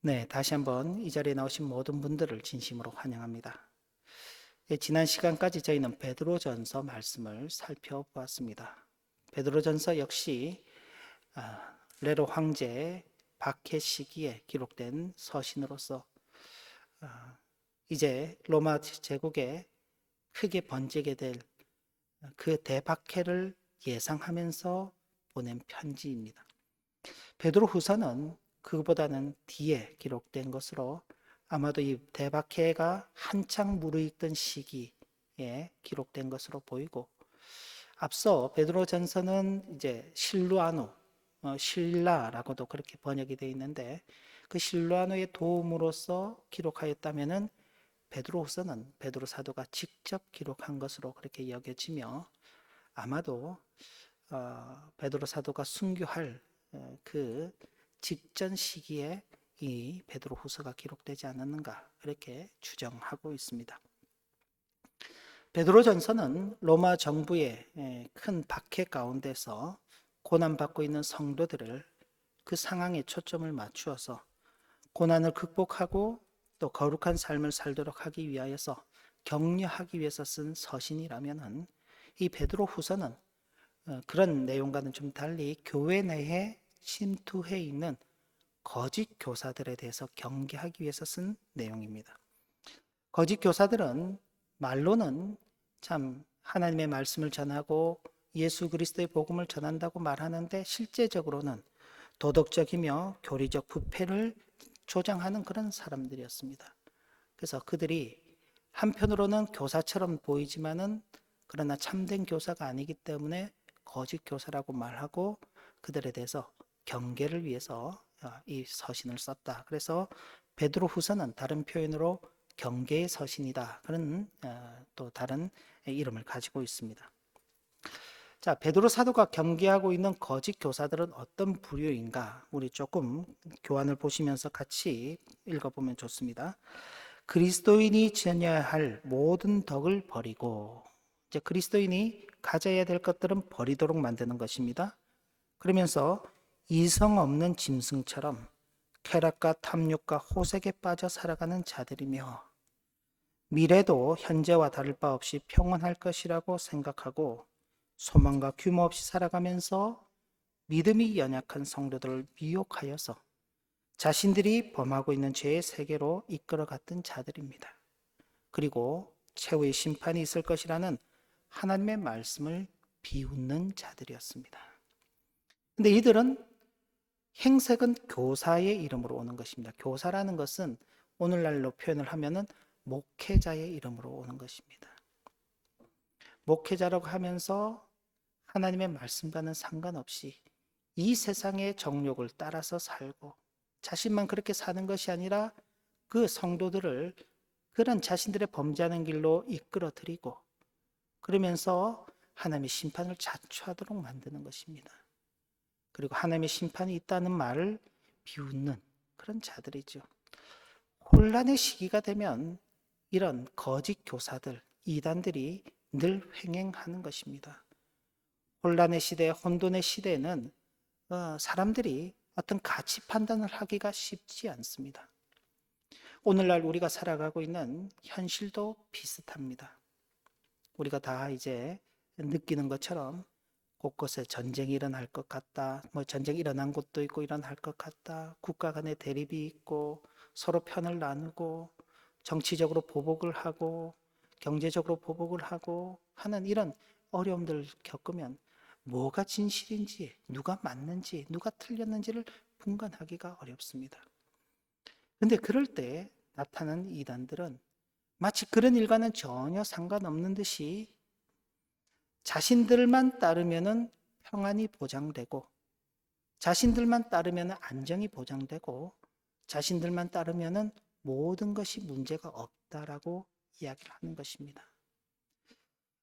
네, 다시 한번 이 자리에 나오신 모든 분들을 진심으로 환영합니다. 지난 시간까지 저희는 베드로전서 말씀을 살펴보았습니다. 베드로전서 역시 네로 황제 박해 시기에 기록된 서신으로서 이제 로마 제국에 크게 번지게 될 그 대박해를 예상하면서 보낸 편지입니다. 베드로 후서는 그보다는 뒤에 기록된 것으로 아마도 이 대박해가 한창 무르익던 시기에 기록된 것으로 보이고, 앞서 베드로전서는 이제 실루아노, 신라라고도 그렇게 번역이 되어 있는데, 그 실루아노의 도움으로서 기록하였다면은 베드로후서는 베드로 사도가 직접 기록한 것으로 그렇게 여겨지며, 아마도 베드로 사도가 순교할 그 직전 시기에 이 베드로 후서가 기록되지 않았는가 이렇게 추정하고 있습니다. 베드로전서는 로마 정부의 큰 박해 가운데서 고난받고 있는 성도들을 그 상황에 초점을 맞추어서 고난을 극복하고 또 거룩한 삶을 살도록 하기 위하여서 격려하기 위해서 쓴 서신이라면은 이 베드로 후서는 그런 내용과는 좀 달리 교회 내에 침투해 있는 거짓 교사들에 대해서 경계하기 위해서 쓴 내용입니다. 거짓 교사들은 말로는 참 하나님의 말씀을 전하고 예수 그리스도의 복음을 전한다고 말하는데 실제적으로는 도덕적이며 교리적 부패를 조장하는 그런 사람들이었습니다. 그래서 그들이 한편으로는 교사처럼 보이지만은 그러나 참된 교사가 아니기 때문에 거짓 교사라고 말하고 그들에 대해서 경계를 위해서 이 서신을 썼다. 그래서 베드로 후서는 다른 표현으로 경계의 서신이다. 그런 또 다른 이름을 가지고 있습니다. 자, 베드로 사도가 경계하고 있는 거짓 교사들은 어떤 부류인가? 우리 조금 교환을 보시면서 같이 읽어보면 좋습니다. 그리스도인이 지녀야 할 모든 덕을 버리고, 이제 그리스도인이 가져야 될 것들은 버리도록 만드는 것입니다. 그러면서 이성 없는 짐승처럼 쾌락과 탐욕과 호색에 빠져 살아가는 자들이며 미래도 현재와 다를 바 없이 평온할 것이라고 생각하고 소망과 규모 없이 살아가면서 믿음이 연약한 성도들을 미혹하여서 자신들이 범하고 있는 죄의 세계로 이끌어갔던 자들입니다. 그리고 최후의 심판이 있을 것이라는 하나님의 말씀을 비웃는 자들이었습니다. 근데 이들은 행색은 교사의 이름으로 오는 것입니다. 교사라는 것은 오늘날로 표현을 하면은 목회자의 이름으로 오는 것입니다. 목회자라고 하면서 하나님의 말씀과는 상관없이 이 세상의 정욕을 따라서 살고 자신만 그렇게 사는 것이 아니라 그 성도들을 그런 자신들의 범죄하는 길로 이끌어들이고 그러면서 하나님의 심판을 자초하도록 만드는 것입니다. 그리고 하나님의 심판이 있다는 말을 비웃는 그런 자들이죠. 혼란의 시기가 되면 이런 거짓 교사들, 이단들이 늘 횡행하는 것입니다. 혼란의 시대, 혼돈의 시대에는 사람들이 어떤 가치 판단을 하기가 쉽지 않습니다. 오늘날 우리가 살아가고 있는 현실도 비슷합니다. 우리가 다 이제 느끼는 것처럼 곳곳에 전쟁이 일어날 것 같다. 뭐 전쟁이 일어난 곳도 있고 일어날 것 같다. 국가 간의 대립이 있고 서로 편을 나누고 정치적으로 보복을 하고 경제적으로 보복을 하고 하는 이런 어려움들을 겪으면 뭐가 진실인지, 누가 맞는지, 누가 틀렸는지를 분간하기가 어렵습니다. 근데 그럴 때 나타나는 이단들은 마치 그런 일과는 전혀 상관없는 듯이 자신들만 따르면은 평안이 보장되고 자신들만 따르면은 안정이 보장되고 자신들만 따르면은 모든 것이 문제가 없다라고 이야기를 하는 것입니다.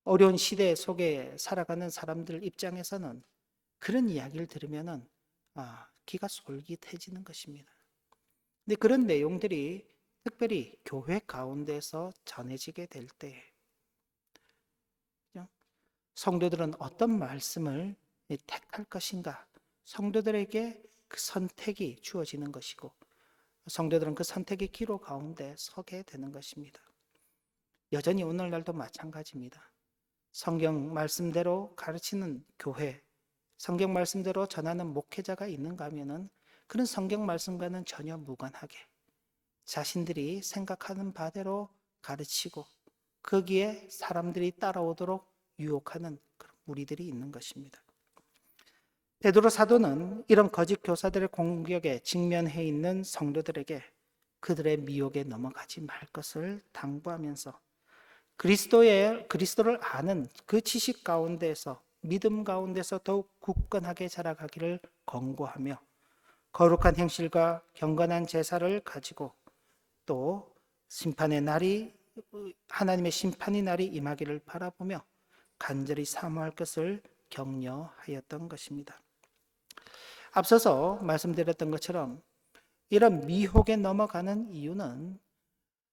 어려운 시대 속에 살아가는 사람들 입장에서는 그런 이야기를 들으면은 귀가 솔깃해지는 것입니다. 근데 그런 내용들이 특별히 교회 가운데서 전해지게 될 때 성도들은 어떤 말씀을 택할 것인가? 성도들에게 그 선택이 주어지는 것이고 성도들은 그 선택의 기로 가운데 서게 되는 것입니다. 여전히 오늘날도 마찬가지입니다. 성경 말씀대로 가르치는 교회, 성경 말씀대로 전하는 목회자가 있는가 하면은 그런 성경 말씀과는 전혀 무관하게 자신들이 생각하는 바대로 가르치고 거기에 사람들이 따라오도록 유혹하는 그런 무리들이 있는 것입니다. 베드로 사도는 이런 거짓 교사들의 공격에 직면해 있는 성도들에게 그들의 미혹에 넘어가지 말 것을 당부하면서 그리스도를 아는 그 지식 가운데서 믿음 가운데서 더욱 굳건하게 자라가기를 권고하며 거룩한 행실과 경건한 제사를 가지고 또 심판의 날이 하나님의 심판의 날이 임하기를 바라보며 간절히 사모할 것을 격려하였던 것입니다. 앞서서 말씀드렸던 것처럼 이런 미혹에 넘어가는 이유는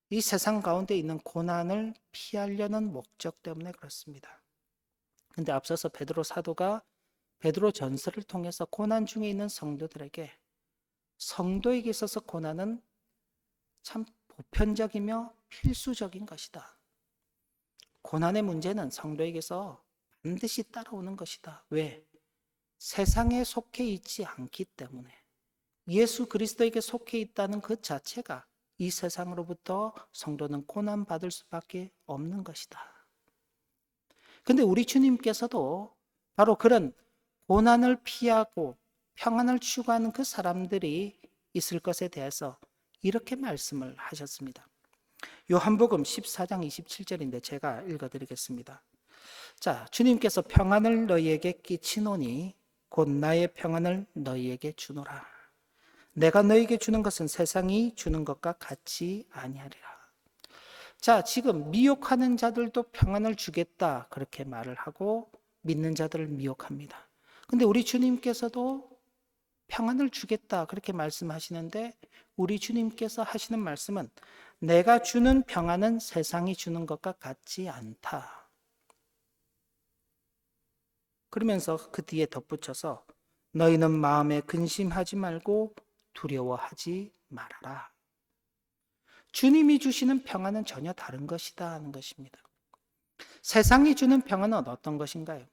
이 세상 가운데 있는 고난을 피하려는 목적 때문에 그렇습니다. 근데 앞서서 베드로 사도가 베드로 전서를 통해서 고난 중에 있는 성도들에게 성도에게 있어서 고난은 참 보편적이며 필수적인 것이다. 고난의 문제는 성도에게서 반드시 따라오는 것이다. 왜? 세상에 속해 있지 않기 때문에 예수 그리스도에게 속해 있다는 그 자체가 이 세상으로부터 성도는 고난받을 수밖에 없는 것이다. 근데 우리 주님께서도 바로 그런 고난을 피하고 평안을 추구하는 그 사람들이 있을 것에 대해서 이렇게 말씀을 하셨습니다. 요한복음 14장 27절인데 제가 읽어드리겠습니다. 자, 주님께서 평안을 너희에게 끼치노니 곧 나의 평안을 너희에게 주노라. 내가 너희에게 주는 것은 세상이 주는 것과 같지 아니하리라. 자, 지금 미혹하는 자들도 평안을 주겠다 그렇게 말을 하고 믿는 자들을 미혹합니다. 근데 우리 주님께서도 평안을 주겠다 그렇게 말씀하시는데 우리 주님께서 하시는 말씀은 내가 주는 평안은 세상이 주는 것과 같지 않다. 그러면서 그 뒤에 덧붙여서 너희는 마음에 근심하지 말고 두려워하지 말아라. 주님이 주시는 평안은 전혀 다른 것이다 하는 것입니다. 세상이 주는 평안은 어떤 것인가요?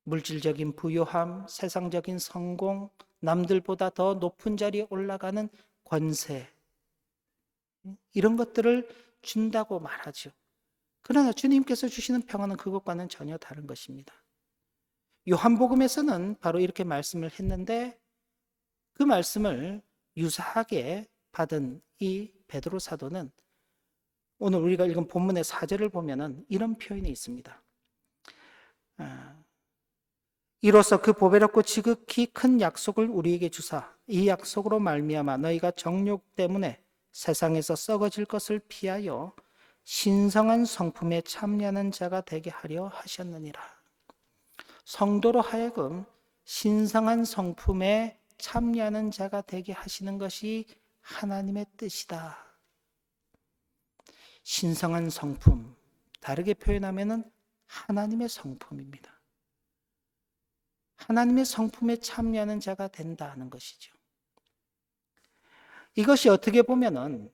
물질적인 부유함, 세상적인 성공, 남들보다 더 높은 자리에 올라가는 권세, 이런 것들을 준다고 말하죠. 그러나 주님께서 주시는 평안은 그것과는 전혀 다른 것입니다. 요한복음에서는 바로 이렇게 말씀을 했는데 그 말씀을 유사하게 받은 이 베드로 사도는 오늘 우리가 읽은 본문의 4절을 보면은 이런 표현이 있습니다. 이로써 그 보배롭고 지극히 큰 약속을 우리에게 주사 이 약속으로 말미암아 너희가 정욕 때문에 세상에서 썩어질 것을 피하여 신성한 성품에 참여하는 자가 되게 하려 하셨느니라. 성도로 하여금 신성한 성품에 참여하는 자가 되게 하시는 것이 하나님의 뜻이다. 신성한 성품, 다르게 표현하면 하나님의 성품입니다. 하나님의 성품에 참여하는 자가 된다는 것이죠. 이것이 어떻게 보면은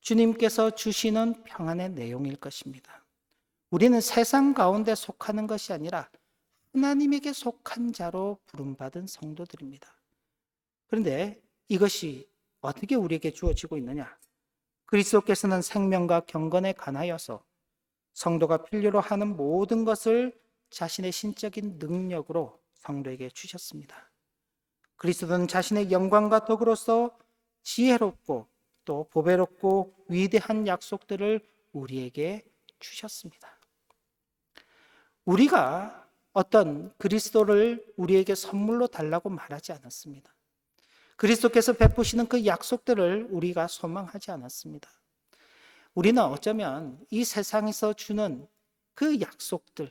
주님께서 주시는 평안의 내용일 것입니다. 우리는 세상 가운데 속하는 것이 아니라 하나님에게 속한 자로 부름받은 성도들입니다. 그런데 이것이 어떻게 우리에게 주어지고 있느냐? 그리스도께서는 생명과 경건에 관하여서 성도가 필요로 하는 모든 것을 자신의 신적인 능력으로 성도에게 주셨습니다. 그리스도는 자신의 영광과 덕으로서 지혜롭고 또 보배롭고 위대한 약속들을 우리에게 주셨습니다. 우리가 어떤 그리스도를 우리에게 선물로 달라고 말하지 않았습니다. 그리스도께서 베푸시는 그 약속들을 우리가 소망하지 않았습니다. 우리는 어쩌면 이 세상에서 주는 그 약속들,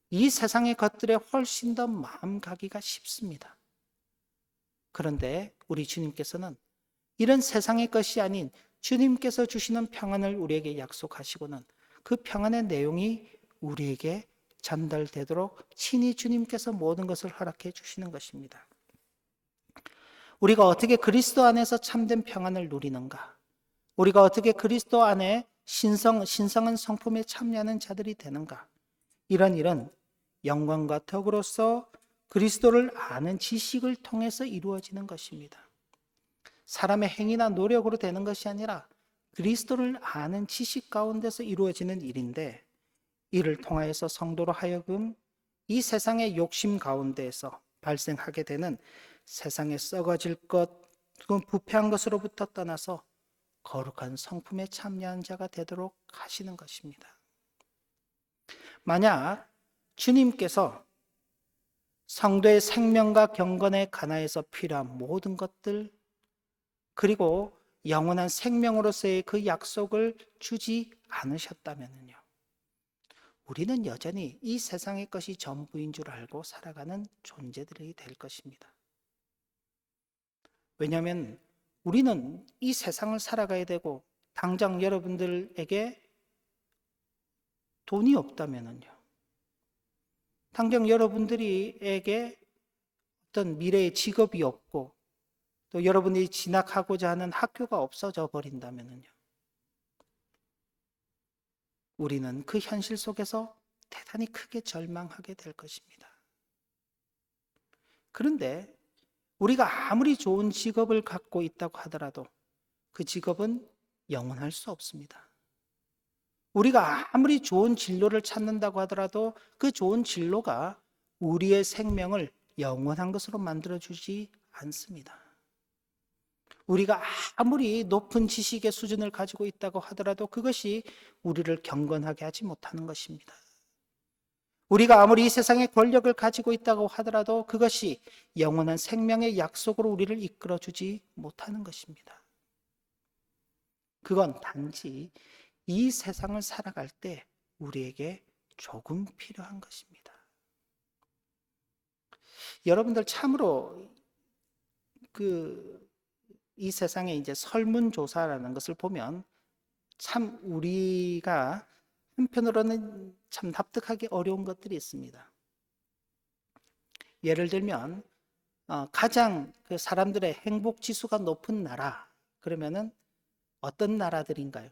이 세상의 것들에 훨씬 더 마음 가기가 쉽습니다. 그런데 우리 주님께서는 이런 세상의 것이 아닌 주님께서 주시는 평안을 우리에게 약속하시고는 그 평안의 내용이 우리에게 전달되도록 친히 주님께서 모든 것을 허락해 주시는 것입니다. 우리가 어떻게 그리스도 안에서 참된 평안을 누리는가? 우리가 어떻게 그리스도 안에 신성한 성품에 참여하는 자들이 되는가? 이런 일은 영광과 덕으로서 그리스도를 아는 지식을 통해서 이루어지는 것입니다. 사람의 행위나 노력으로 되는 것이 아니라 그리스도를 아는 지식 가운데서 이루어지는 일인데, 이를 통하여서 성도로 하여금 이 세상의 욕심 가운데에서 발생하게 되는 세상에 썩어질 것, 그건 부패한 것으로부터 떠나서 거룩한 성품에 참여한 자가 되도록 하시는 것입니다. 만약 주님께서 성도의 생명과 경건에 관하여서 필요한 모든 것들, 그리고 영원한 생명으로서의 그 약속을 주지 않으셨다면요, 우리는 여전히 이 세상의 것이 전부인 줄 알고 살아가는 존재들이 될 것입니다. 왜냐하면 우리는 이 세상을 살아가야 되고, 당장 여러분들에게 돈이 없다면요, 당장 여러분들에게 어떤 미래의 직업이 없고, 또 여러분이 진학하고자 하는 학교가 없어져 버린다면요, 우리는 그 현실 속에서 대단히 크게 절망하게 될 것입니다. 그런데 우리가 아무리 좋은 직업을 갖고 있다고 하더라도 그 직업은 영원할 수 없습니다. 우리가 아무리 좋은 진로를 찾는다고 하더라도 그 좋은 진로가 우리의 생명을 영원한 것으로 만들어주지 않습니다. 우리가 아무리 높은 지식의 수준을 가지고 있다고 하더라도 그것이 우리를 경건하게 하지 못하는 것입니다. 우리가 아무리 이 세상의 권력을 가지고 있다고 하더라도 그것이 영원한 생명의 약속으로 우리를 이끌어주지 못하는 것입니다. 그건 단지 이 세상을 살아갈 때 우리에게 조금 필요한 것입니다. 여러분들 참으로 이 세상에 이제 설문조사라는 것을 보면 참 우리가 한편으로는 참 납득하기 어려운 것들이 있습니다. 예를 들면 가장 그 사람들의 행복 지수가 높은 나라, 그러면은 어떤 나라들인가요?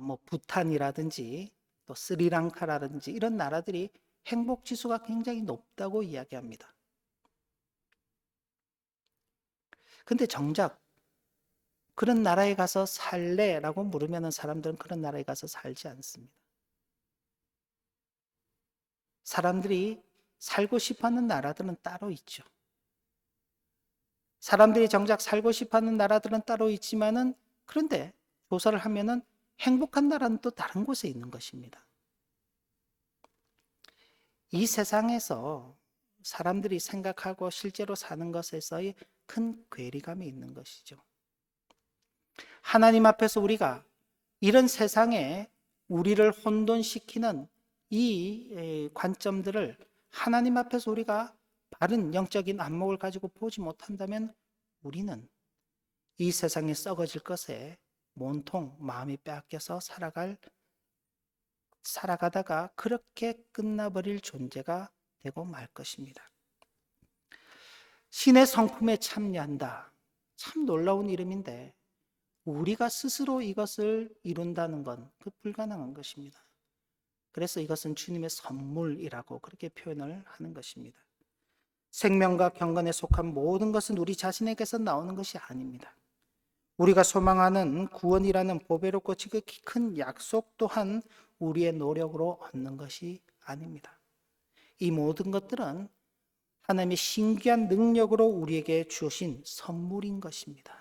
뭐 부탄이라든지 또 스리랑카라든지 이런 나라들이 행복 지수가 굉장히 높다고 이야기합니다. 근데 정작 그런 나라에 가서 살래라고 물으면 사람들은 그런 나라에 가서 살지 않습니다. 사람들이 살고 싶어하는 나라들은 따로 있죠. 사람들이 정작 살고 싶어하는 나라들은 따로 있지만은, 그런데 조사를 하면은 행복한 나라는 또 다른 곳에 있는 것입니다. 이 세상에서 사람들이 생각하고 실제로 사는 것에서의 큰 괴리감이 있는 것이죠. 하나님 앞에서 우리가 이런 세상에 우리를 혼돈시키는 이 관점들을 하나님 앞에서 우리가 바른 영적인 안목을 가지고 보지 못한다면 우리는 이 세상에 썩어질 것에 온통 마음이 빼앗겨서 살아가다가 그렇게 끝나버릴 존재가 되고 말 것입니다. 신의 성품에 참여한다. 참 놀라운 이름인데 우리가 스스로 이것을 이룬다는 건 불가능한 것입니다. 그래서 이것은 주님의 선물이라고 그렇게 표현을 하는 것입니다. 생명과 경건에 속한 모든 것은 우리 자신에게서 나오는 것이 아닙니다. 우리가 소망하는 구원이라는 보배롭고 지극히 큰 약속 또한 우리의 노력으로 얻는 것이 아닙니다. 이 모든 것들은 하나님의 신기한 능력으로 우리에게 주신 선물인 것입니다.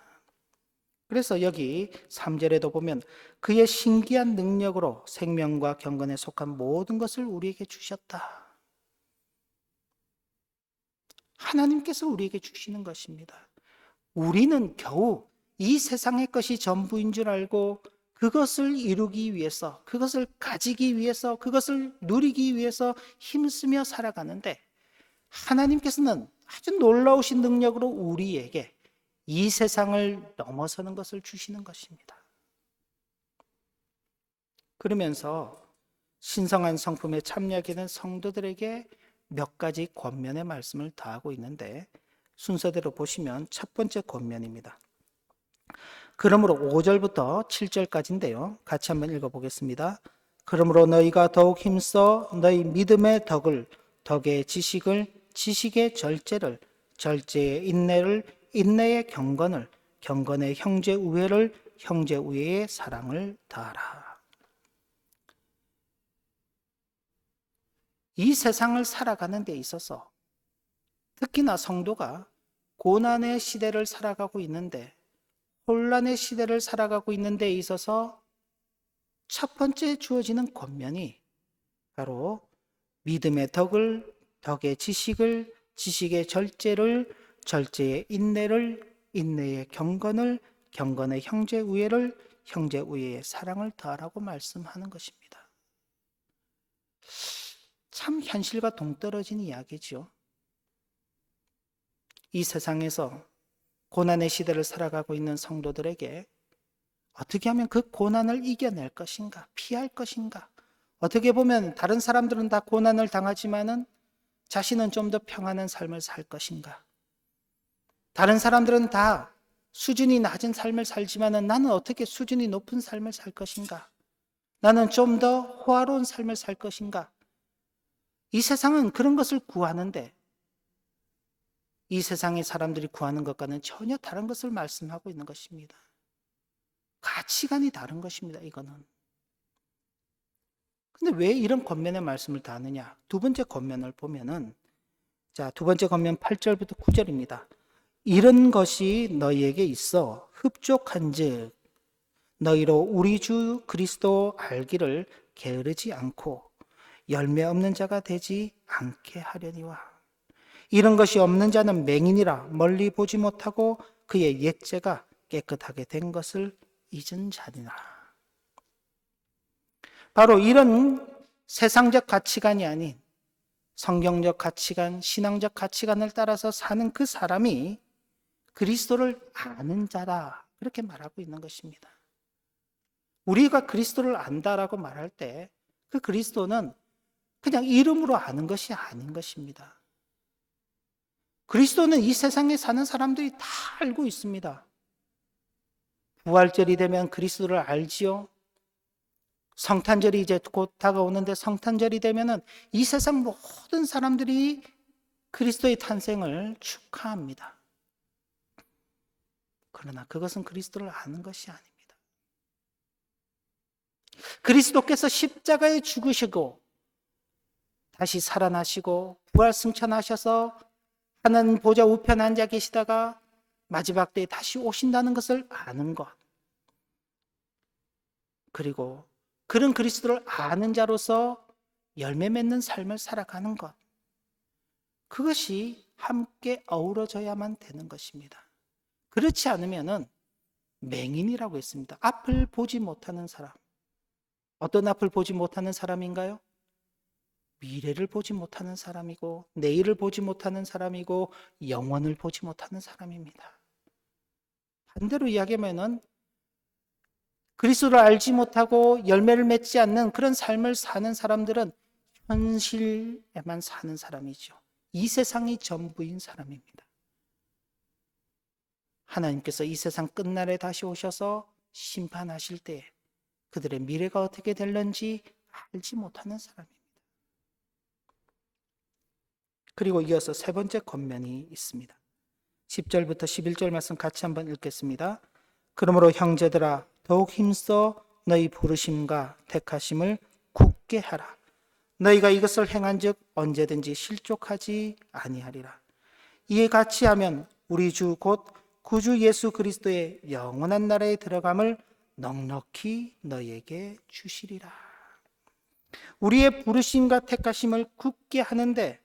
그래서 여기 3절에도 보면 그의 신기한 능력으로 생명과 경건에 속한 모든 것을 우리에게 주셨다. 하나님께서 우리에게 주시는 것입니다. 우리는 겨우 이 세상의 것이 전부인 줄 알고 그것을 이루기 위해서, 그것을 가지기 위해서, 그것을 누리기 위해서 힘쓰며 살아가는데, 하나님께서는 아주 놀라우신 능력으로 우리에게 이 세상을 넘어서는 것을 주시는 것입니다. 그러면서 신성한 성품에 참여하게 된 성도들에게 몇 가지 권면의 말씀을 더하고 있는데, 순서대로 보시면 첫 번째 권면입니다. 그러므로 5절부터 7절까지인데요. 같이 한번 읽어보겠습니다. 그러므로 너희가 더욱 힘써 너희 믿음의 덕을, 덕의 지식을, 지식의 절제를, 절제의 인내를, 인내의 경건을, 경건의 형제 우애를, 형제 우애의 사랑을 다하라. 이 세상을 살아가는 데 있어서 특히나 성도가 고난의 시대를 살아가고 있는데, 혼란의 시대를 살아가고 있는 데 있어서 첫 번째 주어지는 권면이 바로 믿음의 덕을, 덕의 지식을, 지식의 절제를, 절제의 인내를, 인내의 경건을, 경건의 형제 우애를, 형제 우애의 사랑을 더하라고 말씀하는 것입니다. 참 현실과 동떨어진 이야기죠. 이 세상에서 고난의 시대를 살아가고 있는 성도들에게 어떻게 하면 그 고난을 이겨낼 것인가, 피할 것인가. 어떻게 보면 다른 사람들은 다 고난을 당하지만은 자신은 좀 더 평안한 삶을 살 것인가. 다른 사람들은 다 수준이 낮은 삶을 살지만은 나는 어떻게 수준이 높은 삶을 살 것인가. 나는 좀 더 호화로운 삶을 살 것인가. 이 세상은 그런 것을 구하는데 이 세상의 사람들이 구하는 것과는 전혀 다른 것을 말씀하고 있는 것입니다. 가치관이 다른 것입니다, 이거는. 근데 왜 이런 권면의 말씀을 다 하느냐? 두 번째 권면을 보면은, 자, 두 번째 권면 8절부터 9절입니다. 이런 것이 너희에게 있어 흡족한즉 너희로 우리 주 그리스도 알기를 게으르지 않고 열매 없는 자가 되지 않게 하려니와. 이런 것이 없는 자는 맹인이라 멀리 보지 못하고 그의 옛죄가 깨끗하게 된 것을 잊은 자니라. 바로 이런 세상적 가치관이 아닌 성경적 가치관, 신앙적 가치관을 따라서 사는 그 사람이 그리스도를 아는 자다. 그렇게 말하고 있는 것입니다. 우리가 그리스도를 안다라고 말할 때 그 그리스도는 그냥 이름으로 아는 것이 아닌 것입니다. 그리스도는 이 세상에 사는 사람들이 다 알고 있습니다. 부활절이 되면 그리스도를 알지요. 성탄절이 이제 곧 다가오는데 성탄절이 되면은 이 세상 모든 사람들이 그리스도의 탄생을 축하합니다. 그러나 그것은 그리스도를 아는 것이 아닙니다. 그리스도께서 십자가에 죽으시고 다시 살아나시고 부활 승천하셔서 하나님 보좌 우편 앉아 계시다가 마지막 때에 다시 오신다는 것을 아는 것. 그리고 그런 그리스도를 아는 자로서 열매 맺는 삶을 살아가는 것. 그것이 함께 어우러져야만 되는 것입니다. 그렇지 않으면은 맹인이라고 했습니다. 앞을 보지 못하는 사람. 어떤 앞을 보지 못하는 사람인가요? 미래를 보지 못하는 사람이고 내일을 보지 못하는 사람이고 영원을 보지 못하는 사람입니다. 반대로 이야기하면은 그리스도를 알지 못하고 열매를 맺지 않는 그런 삶을 사는 사람들은 현실에만 사는 사람이죠. 이 세상이 전부인 사람입니다. 하나님께서 이 세상 끝날에 다시 오셔서 심판하실 때 그들의 미래가 어떻게 될는지 알지 못하는 사람입니다. 그리고 이어서 세 번째 권면이 있습니다. 10절부터 11절 말씀 같이 한번 읽겠습니다. 그러므로 형제들아 더욱 힘써 너희 부르심과 택하심을 굳게 하라. 너희가 이것을 행한즉 언제든지 실족하지 아니하리라. 이에 같이 하면 우리 주 곧 구주 예수 그리스도의 영원한 나라에 들어감을 넉넉히 너희에게 주시리라. 우리의 부르심과 택하심을 굳게 하는데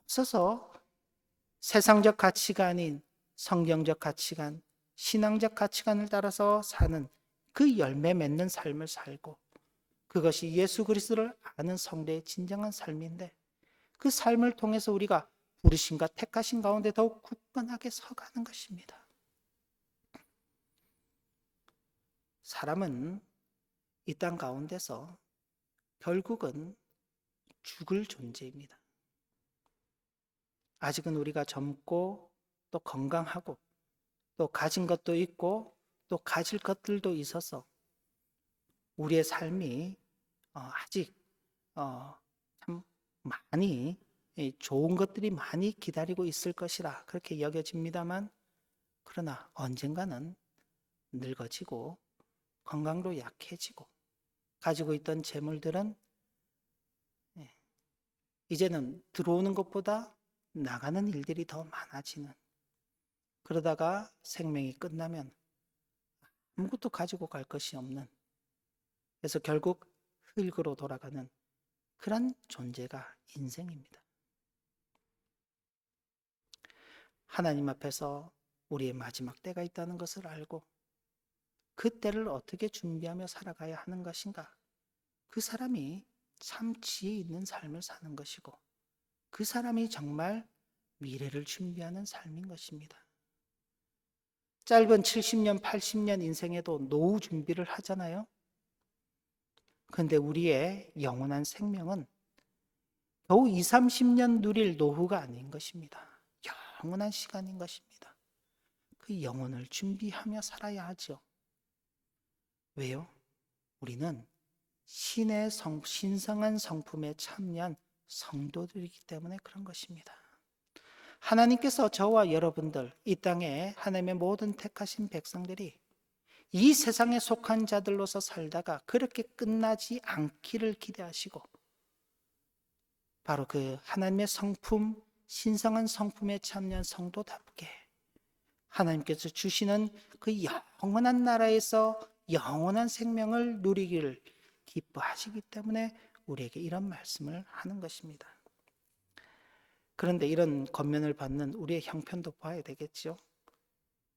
앞서서 세상적 가치가 아닌 성경적 가치관, 신앙적 가치관을 따라서 사는 그 열매 맺는 삶을 살고 그것이 예수 그리스도를 아는 성도의 진정한 삶인데 그 삶을 통해서 우리가 부르심과 택하신 가운데 더욱 굳건하게 서가는 것입니다. 사람은 이 땅 가운데서 결국은 죽을 존재입니다. 아직은 우리가 젊고 또 건강하고 또 가진 것도 있고 또 가질 것들도 있어서 우리의 삶이 아직 참 많이 좋은 것들이 많이 기다리고 있을 것이라 그렇게 여겨집니다만, 그러나 언젠가는 늙어지고 건강도 약해지고 가지고 있던 재물들은 이제는 들어오는 것보다 나가는 일들이 더 많아지는, 그러다가 생명이 끝나면 아무것도 가지고 갈 것이 없는, 그래서 결국 흙으로 돌아가는 그런 존재가 인생입니다. 하나님 앞에서 우리의 마지막 때가 있다는 것을 알고 그 때를 어떻게 준비하며 살아가야 하는 것인가, 그 사람이 참 지혜 있는 삶을 사는 것이고 그 사람이 정말 미래를 준비하는 삶인 것입니다. 짧은 70년, 80년 인생에도 노후 준비를 하잖아요. 그런데 우리의 영원한 생명은 겨우 20, 30년 누릴 노후가 아닌 것입니다. 영원한 시간인 것입니다. 그 영혼을 준비하며 살아야 하죠. 왜요? 우리는 신성한 성품에 참여한 성도들이기 때문에 그런 것입니다. 하나님께서 저와 여러분들, 이 땅에 하나님의 모든 택하신 백성들이 이 세상에 속한 자들로서 살다가 그렇게 끝나지 않기를 기대하시고, 바로 그 하나님의 성품, 신성한 성품에 참여한 성도답게 하나님께서 주시는 그 영원한 나라에서 영원한 생명을 누리기를 기뻐하시기 때문에 우리에게 이런 말씀을 하는 것입니다. 그런데 이런 권면을 받는 우리의 형편도 봐야 되겠죠.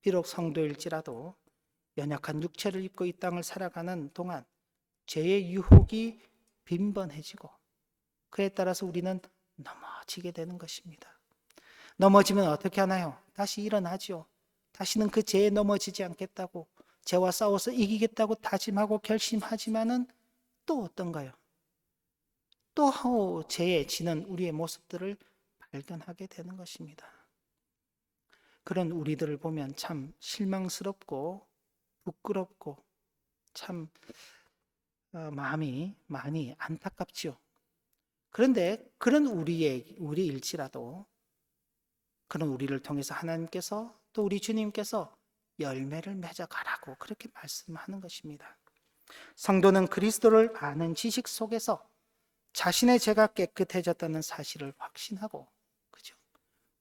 비록 성도일지라도 연약한 육체를 입고 이 땅을 살아가는 동안 죄의 유혹이 빈번해지고 그에 따라서 우리는 넘어지게 되는 것입니다. 넘어지면 어떻게 하나요? 다시 일어나죠. 다시는 그 죄에 넘어지지 않겠다고, 죄와 싸워서 이기겠다고 다짐하고 결심하지만은 또 어떤가요? 또 죄에 지는 우리의 모습들을 발견하게 되는 것입니다. 그런 우리들을 보면 참 실망스럽고 부끄럽고 참 마음이 많이 안타깝지요. 그런데 그런 우리일지라도 그런 우리를 통해서 하나님께서 또 우리 주님께서 열매를 맺어가라고 그렇게 말씀하는 것입니다. 성도는 그리스도를 아는 지식 속에서 자신의 죄가 깨끗해졌다는 사실을 확신하고, 그죠?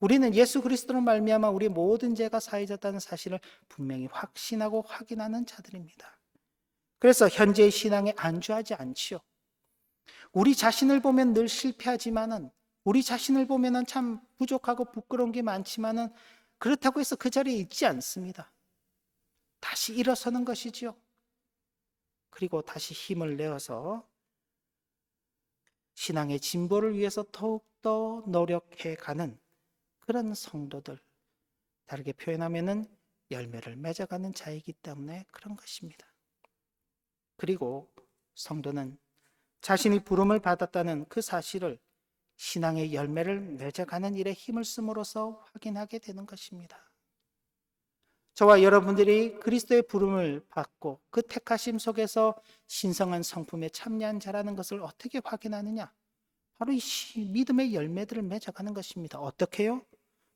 우리는 예수 그리스도로 말미암아 우리 모든 죄가 사해졌다는 사실을 분명히 확신하고 확인하는 자들입니다. 그래서 현재의 신앙에 안주하지 않지요. 우리 자신을 보면 늘 실패하지만은, 우리 자신을 보면은 참 부족하고 부끄러운 게 많지만은 그렇다고 해서 그 자리에 있지 않습니다. 다시 일어서는 것이지요. 그리고 다시 힘을 내어서 신앙의 진보를 위해서 더욱더 노력해가는 그런 성도들, 다르게 표현하면은 열매를 맺어가는 자이기 때문에 그런 것입니다. 그리고 성도는 자신이 부름을 받았다는 그 사실을 신앙의 열매를 맺어가는 일에 힘을 씀으로써 확인하게 되는 것입니다. 저와 여러분들이 그리스도의 부름을 받고 그 택하심 속에서 신성한 성품에 참여한 자라는 것을 어떻게 확인하느냐? 바로 이 믿음의 열매들을 맺어가는 것입니다. 어떻게요?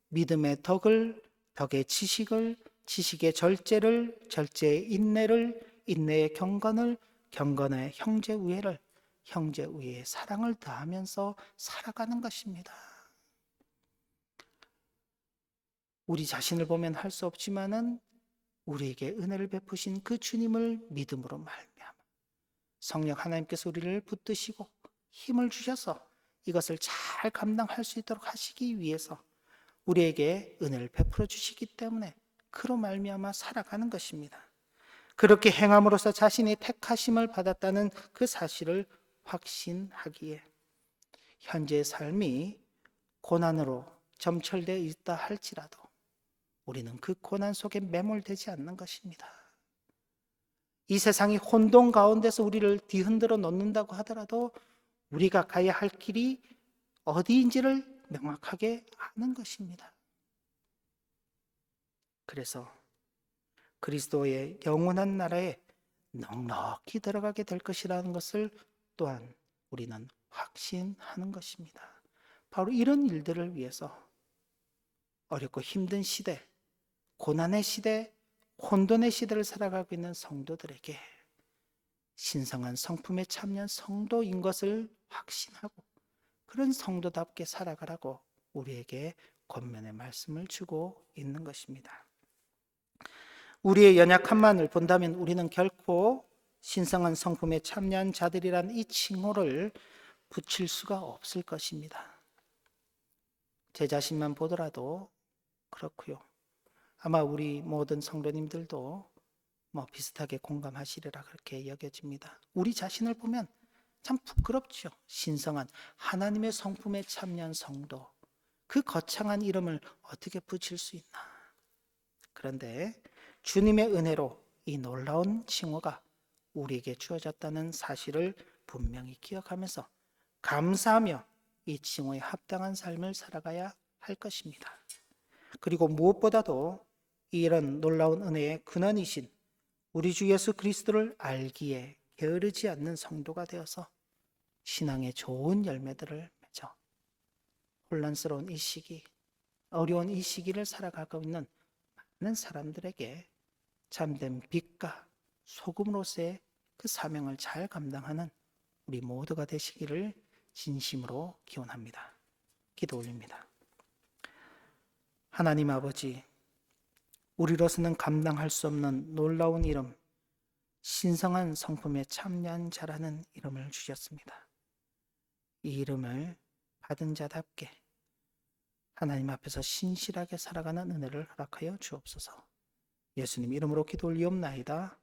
믿음의 덕을, 덕의 지식을, 지식의 절제를, 절제의 인내를, 인내의 경건을, 경건의 형제 우애를, 형제 우애의 사랑을 더하면서 살아가는 것입니다. 우리 자신을 보면 할 수 없지만은 우리에게 은혜를 베푸신 그 주님을 믿음으로 말미암아 성령 하나님께서 우리를 붙드시고 힘을 주셔서 이것을 잘 감당할 수 있도록 하시기 위해서 우리에게 은혜를 베풀어 주시기 때문에 그로 말미암아 살아가는 것입니다. 그렇게 행함으로써 자신이 택하심을 받았다는 그 사실을 확신하기에 현재의 삶이 고난으로 점철되어 있다 할지라도 우리는 그 고난 속에 매몰되지 않는 것입니다. 이 세상이 혼돈 가운데서 우리를 뒤흔들어 놓는다고 하더라도 우리가 가야 할 길이 어디인지를 명확하게 아는 것입니다. 그래서 그리스도의 영원한 나라에 넉넉히 들어가게 될 것이라는 것을 또한 우리는 확신하는 것입니다. 바로 이런 일들을 위해서 어렵고 힘든 시대, 고난의 시대, 혼돈의 시대를 살아가고 있는 성도들에게 신성한 성품에 참여한 성도인 것을 확신하고 그런 성도답게 살아가라고 우리에게 권면의 말씀을 주고 있는 것입니다. 우리의 연약함만을 본다면 우리는 결코 신성한 성품에 참여한 자들이란 이 칭호를 붙일 수가 없을 것입니다. 제 자신만 보더라도 그렇고요. 아마 우리 모든 성도님들도 비슷하게 공감하시리라 그렇게 여겨집니다. 우리 자신을 보면 참 부끄럽죠. 신성한 하나님의 성품에 참여한 성도, 그 거창한 이름을 어떻게 붙일 수 있나? 그런데 주님의 은혜로 이 놀라운 칭호가 우리에게 주어졌다는 사실을 분명히 기억하면서 감사하며 이 칭호에 합당한 삶을 살아가야 할 것입니다. 그리고 무엇보다도 이런 놀라운 은혜의 근원이신 우리 주 예수 그리스도를 알기에 게으르지 않는 성도가 되어서 신앙의 좋은 열매들을 맺어 혼란스러운 이 시기, 어려운 이 시기를 살아가고 있는 많은 사람들에게 참된 빛과 소금으로서의 그 사명을 잘 감당하는 우리 모두가 되시기를 진심으로 기원합니다. 기도 올립니다. 하나님 아버지, 우리로서는 감당할 수 없는 놀라운 이름, 신성한 성품에 참여한 자라는 이름을 주셨습니다. 이 이름을 받은 자답게 하나님 앞에서 신실하게 살아가는 은혜를 허락하여 주옵소서. 예수님 이름으로 기도 올리옵나이다.